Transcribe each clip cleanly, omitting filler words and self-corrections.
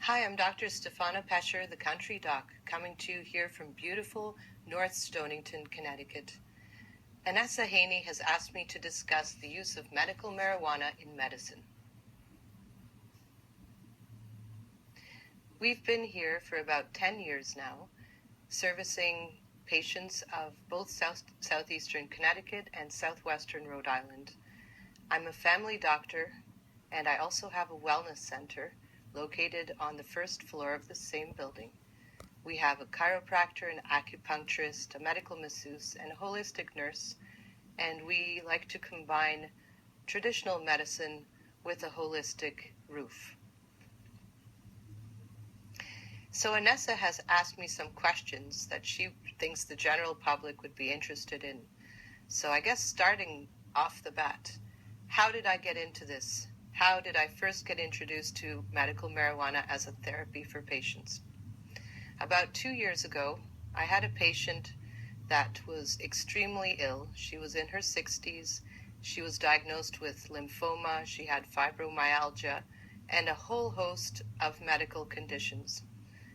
Hi, I'm Dr. Stefana Pecher, the country doc, coming to you here from beautiful North Stonington, Connecticut. Anessa Haney has asked me to discuss the use of medical marijuana in medicine. We've been here for about 10 years now, servicing patients of both southeastern Connecticut and southwestern Rhode Island. I'm a family doctor, and I also have a wellness center located on the first floor of the same building. We have a chiropractor, an acupuncturist, a medical masseuse, and a holistic nurse, and we like to combine traditional medicine with a holistic roof. So Anessa has asked me some questions that she thinks the general public would be interested in. So I guess starting off the bat, how did I get into this? How did I first get introduced to medical marijuana as a therapy for patients? About 2 years ago, I had a patient that was extremely ill. She was in her 60s. She was diagnosed with lymphoma. She had fibromyalgia and a whole host of medical conditions.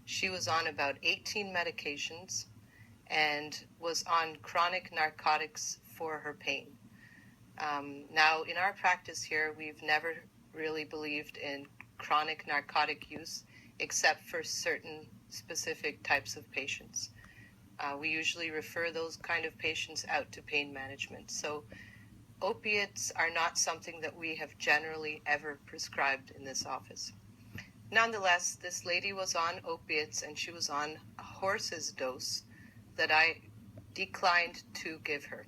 She was on about 18 medications and was on chronic narcotics for her pain. Now, in our practice here, we've never really believed in chronic narcotic use except for certain specific types of patients. We usually refer those kind of patients out to pain management. So opiates are not something that we have generally ever prescribed in this office. Nonetheless, this lady was on opiates and she was on a horse's dose that I declined to give her.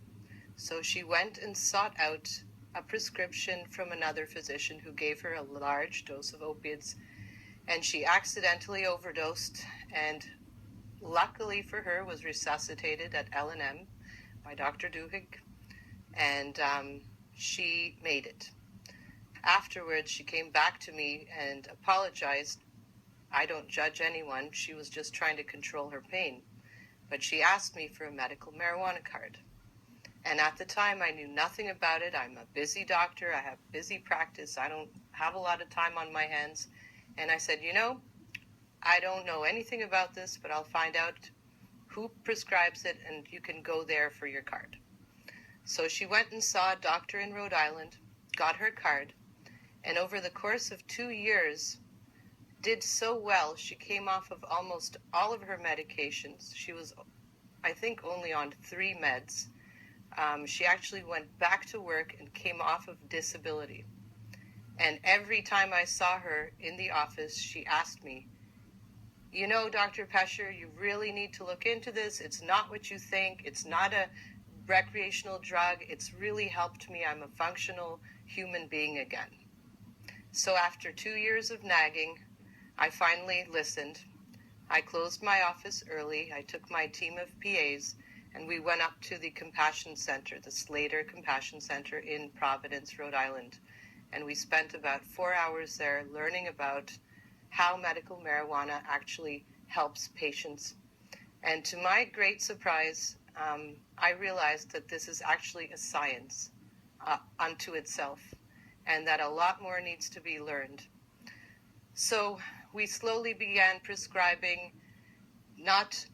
So she went and sought out a prescription from another physician who gave her a large dose of opiates, and she accidentally overdosed and luckily for her was resuscitated at L&M by Dr. Duhigg, and she made it. Afterwards, she came back to me and apologized. I don't judge anyone. She was just trying to control her pain. But she asked me for a medical marijuana card. And at the time, I knew nothing about it. I'm a busy doctor. I have busy practice. I don't have a lot of time on my hands. And I said, I don't know anything about this, but I'll find out who prescribes it, and you can go there for your card. So she went and saw a doctor in Rhode Island, got her card, and over the course of 2 years, did so well. She came off of almost all of her medications. She was, I think, only on 3 meds. She actually went back to work and came off of disability. And every time I saw her in the office, she asked me, Dr. Pecher, you really need to look into this. It's not what you think. It's not a recreational drug. It's really helped me. I'm a functional human being again. So after 2 years of nagging, I finally listened. I closed my office early. I took my team of PAs, and we went up to the Compassion Center, the Slater Compassion Center in Providence, Rhode Island. And we spent about 4 hours there learning about how medical marijuana actually helps patients. And to my great surprise, I realized that this is actually a science unto itself, and that a lot more needs to be learned. So we slowly began prescribing not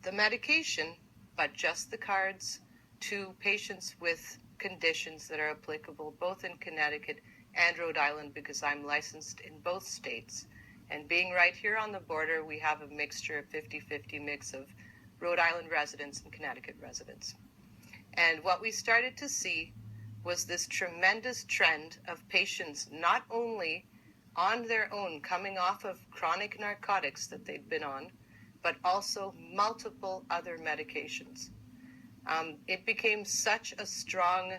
the medication, but just the cards to patients with conditions that are applicable both in Connecticut and Rhode Island, because I'm licensed in both states. And being right here on the border, we have a mixture of 50-50 mix of Rhode Island residents and Connecticut residents. And what we started to see was this tremendous trend of patients not only on their own coming off of chronic narcotics that they'd been on, but also multiple other medications. It became such a strong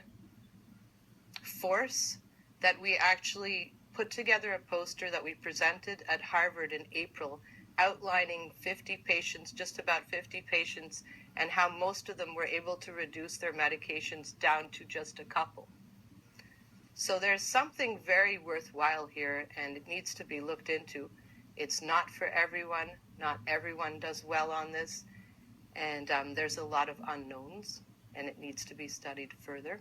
force that we actually put together a poster that we presented at Harvard in April, outlining 50 patients, just about 50 patients, and how most of them were able to reduce their medications down to just a couple. So there's something very worthwhile here, and it needs to be looked into. It's not for everyone. Not everyone does well on this, and there's a lot of unknowns, and it needs to be studied further.